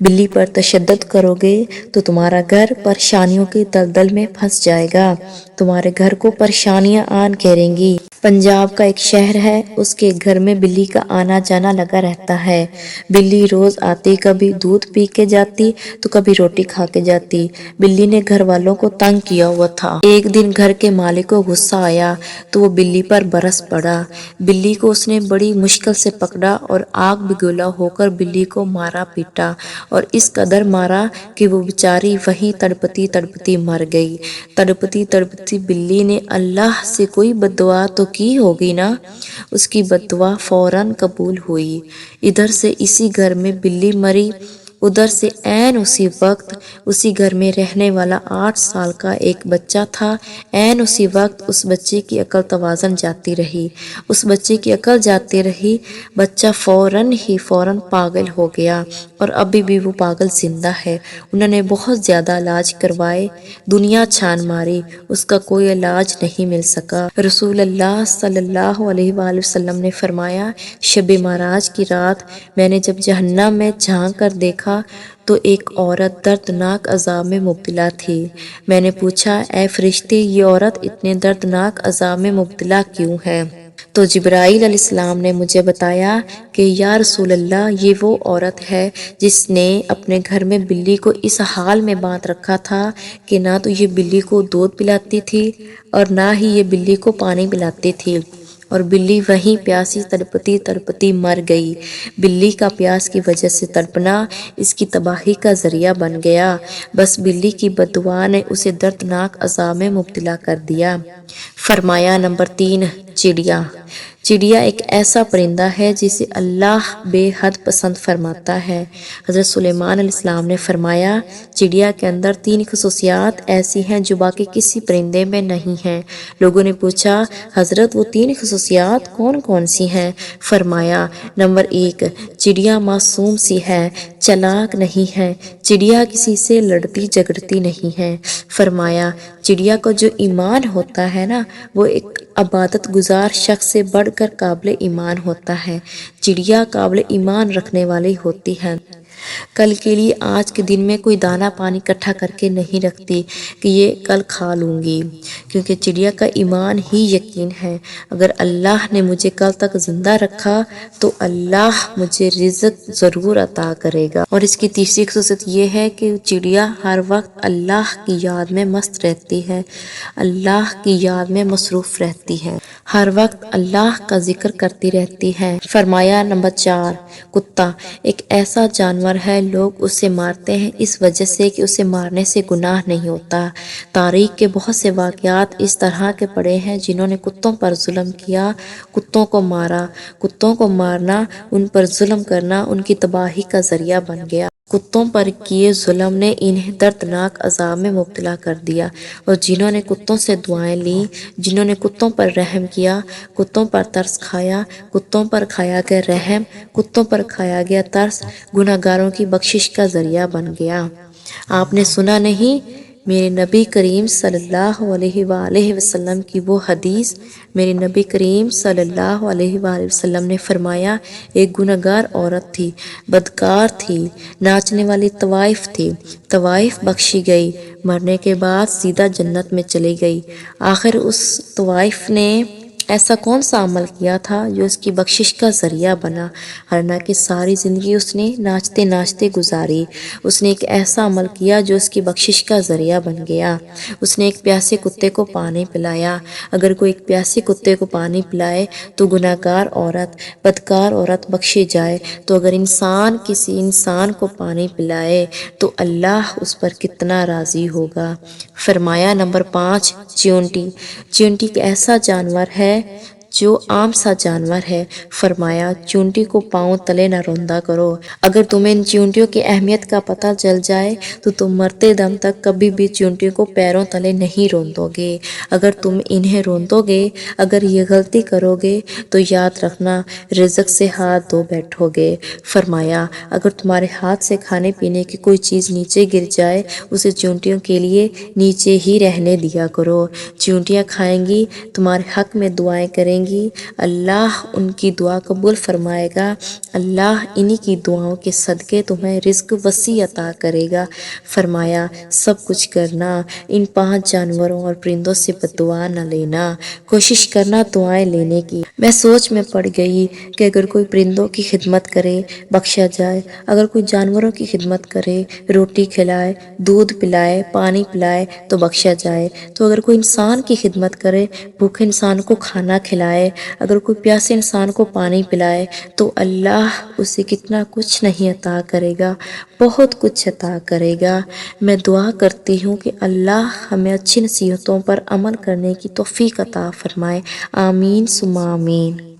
بلی پر تشدد کرو گے تو تمہارا گھر پریشانیوں کی دلدل میں پھنس جائے گا، تمہارے گھر کو پریشانیاں آن گھیریں گی۔ پنجاب کا ایک شہر ہے، اس کے گھر میں بلی کا آنا جانا لگا رہتا ہے۔ بلی روز آتی، کبھی دودھ پی کے جاتی تو کبھی روٹی کھا کے جاتی۔ بلی نے گھر والوں کو تنگ کیا ہوا تھا۔ ایک دن گھر کے مالک کو غصہ آیا تو وہ بلی پر برس پڑا۔ بلی کو اس نے بڑی مشکل سے پکڑا اور آگ بگولا ہو کر بلی کو مارا پیٹا، اور اس قدر مارا کہ وہ بیچاری وہیں تڑپتی تڑپتی مر گئی۔ تڑپتی تڑپتی بلی نے اللہ سے کوئی بد دعا تو کی ہوگی نا، اس کی بد دعا فوراً قبول ہوئی۔ ادھر سے اسی گھر میں بلی مری، ادھر سے عین اسی وقت اسی گھر میں رہنے والا 8 سال کا ایک بچہ تھا۔ عین اسی وقت اس بچے کی عقل توازن جاتی رہی، اس بچے کی عقل جاتی رہی، بچہ فوراً پاگل ہو گیا، اور ابھی بھی وہ پاگل زندہ ہے۔ انہوں نے بہت زیادہ علاج کروائے، دنیا چھان ماری، اس کا کوئی علاج نہیں مل سکا۔ رسول اللہ صلی اللہ علیہ وآلہ وسلم نے فرمایا، شب معراج کی رات میں نے جب جہنم میں جھانک کر دیکھا تو ایک عورت دردناک عذاب میں مبتلا تھی۔ میں نے پوچھا، اے فرشتے، یہ عورت اتنے دردناک عذاب میں مبتلا کیوں ہے؟ تو جبرائیل علیہ السلام نے مجھے بتایا کہ یا رسول اللہ، یہ وہ عورت ہے جس نے اپنے گھر میں بلی کو اس حال میں باندھ رکھا تھا کہ نہ تو یہ بلی کو دودھ پلاتی تھی اور نہ ہی یہ بلی کو پانی پلاتی تھی، اور بلی وہیں پیاسی تڑپتی تڑپتی مر گئی۔ بلی کا پیاس کی وجہ سے تڑپنا اس کی تباہی کا ذریعہ بن گیا، بس بلی کی بد دعا نے اسے دردناک عذاب میں مبتلا کر دیا۔ فرمایا نمبر 3، چڑیا۔ چڑیا ایک ایسا پرندہ ہے جسے اللہ بے حد پسند فرماتا ہے۔ حضرت سلیمان علیہ السلام نے فرمایا، چڑیا کے اندر 3 خصوصیات ایسی ہیں جو باقی کسی پرندے میں نہیں ہیں۔ لوگوں نے پوچھا، حضرت وہ 3 خصوصیات کون کون سی ہیں؟ فرمایا، نمبر 1، چڑیا معصوم سی ہے، چلاک نہیں ہے، چڑیا کسی سے لڑتی جھگڑتی نہیں ہے۔ فرمایا، چڑیا کا جو ایمان ہوتا ہے نا، وہ ایک عبادت گزار شخص سے بڑھ کر قابل ایمان ہوتا ہے۔ چڑیا قابل ایمان رکھنے والی ہوتی ہے، کل کے لیے آج کے دن میں کوئی دانہ پانی اکٹھا کر کے نہیں رکھتی کہ یہ کل کھا لوں گی، کیونکہ چڑیا کا ایمان ہی یقین ہے، اگر اللہ نے مجھے کل تک زندہ رکھا تو اللہ مجھے رزق ضرور عطا کرے گا۔ اور اس کی تیسری خصوصیت یہ ہے کہ چڑیا ہر وقت اللہ کی یاد میں مست رہتی ہے، اللہ کی یاد میں مصروف رہتی ہے، ہر وقت اللہ کا ذکر کرتی رہتی ہے۔ فرمایا نمبر 4، کتا۔ ایک ایسا جانور ہے، لوگ اسے مارتے ہیں اس وجہ سے کہ اسے مارنے سے گناہ نہیں ہوتا۔ تاریخ کے بہت سے واقعات اس طرح کے پڑے ہیں جنہوں نے کتوں پر ظلم کیا، کتوں کو مارا۔ کتوں کو مارنا، ان پر ظلم کرنا ان کی تباہی کا ذریعہ بن گیا۔ کتوں پر کیے ظلم نے انہیں دردناک عذاب میں مبتلا کر دیا، اور جنہوں نے کتوں سے دعائیں لیں، جنہوں نے کتوں پر رحم کیا، کتوں پر ترس کھایا، کتوں پر کھایا گیا رحم، کتوں پر کھایا گیا ترس، گناہگاروں کی بخشش کا ذریعہ بن گیا۔ آپ نے سنا نہیں، میرے نبی کریم صلی اللہ علیہ وآلہ وسلم کی وہ حدیث، میرے نبی کریم صلی اللہ علیہ وآلہ وسلم نے فرمایا، ایک گناہگار عورت تھی، بدکار تھی، ناچنے والی طوائف تھی، طوائف بخشی گئی، مرنے کے بعد سیدھا جنت میں چلی گئی۔ آخر اس طوائف نے ایسا کون سا عمل کیا تھا جو اس کی بخشش کا ذریعہ بنا؟ حالانکہ ساری زندگی اس نے ناچتے ناچتے گزاری، اس نے ایک ایسا عمل کیا جو اس کی بخشش کا ذریعہ بن گیا۔ اس نے ایک پیاسے کتے کو پانی پلایا۔ اگر کوئی ایک پیاسے کتے کو پانی پلائے تو گناہگار عورت، بدکار عورت بخشی جائے، تو اگر انسان کسی انسان کو پانی پلائے تو اللہ اس پر کتنا راضی ہوگا۔ فرمایا نمبر 5، چیونٹی۔ چیونٹی ایک ایسا جانور ہے جو عام سا جانور ہے۔ فرمایا، چیونٹی کو پاؤں تلے نہ روندا کرو۔ اگر تمہیں ان چیونٹیوں کی اہمیت کا پتہ چل جائے تو تم مرتے دم تک کبھی بھی چیونٹیوں کو پیروں تلے نہیں روندو گے۔ اگر تم انہیں روندو گے، اگر یہ غلطی کرو گے تو یاد رکھنا رزق سے ہاتھ دھو بیٹھو گے۔ فرمایا، اگر تمہارے ہاتھ سے کھانے پینے کی کوئی چیز نیچے گر جائے، اسے چیونٹیوں کے لیے نیچے ہی رہنے دیا کرو۔ چیونٹیاں کھائیں گی، تمہارے حق میں دعائیں کریں کریں گی اللہ ان کی دعا قبول فرمائے گا، اللہ انہی کی دعاؤں کے صدقے تمہیں رزق وسیع عطا کرے گا۔ فرمایا سب کچھ کرنا، ان 5 جانوروں اور پرندوں سے بددعا نہ لینا، کوشش کرنا دعائیں لینے کی۔ میں سوچ میں پڑ گئی کہ اگر کوئی پرندوں کی خدمت کرے بخشا جائے، اگر کوئی جانوروں کی خدمت کرے، روٹی کھلائے، دودھ پلائے، پانی پلائے تو بخشا جائے، تو اگر کوئی انسان کی خدمت کرے، بھوکے انسان کو کھانا کھلائے، اگر کوئی پیاسے انسان کو پانی پلائے تو اللہ اسے کتنا کچھ نہیں عطا کرے گا، بہت کچھ عطا کرے گا۔ میں دعا کرتی ہوں کہ اللہ ہمیں اچھی نصیحتوں پر عمل کرنے کی توفیق عطا فرمائے، آمین ثم آمین۔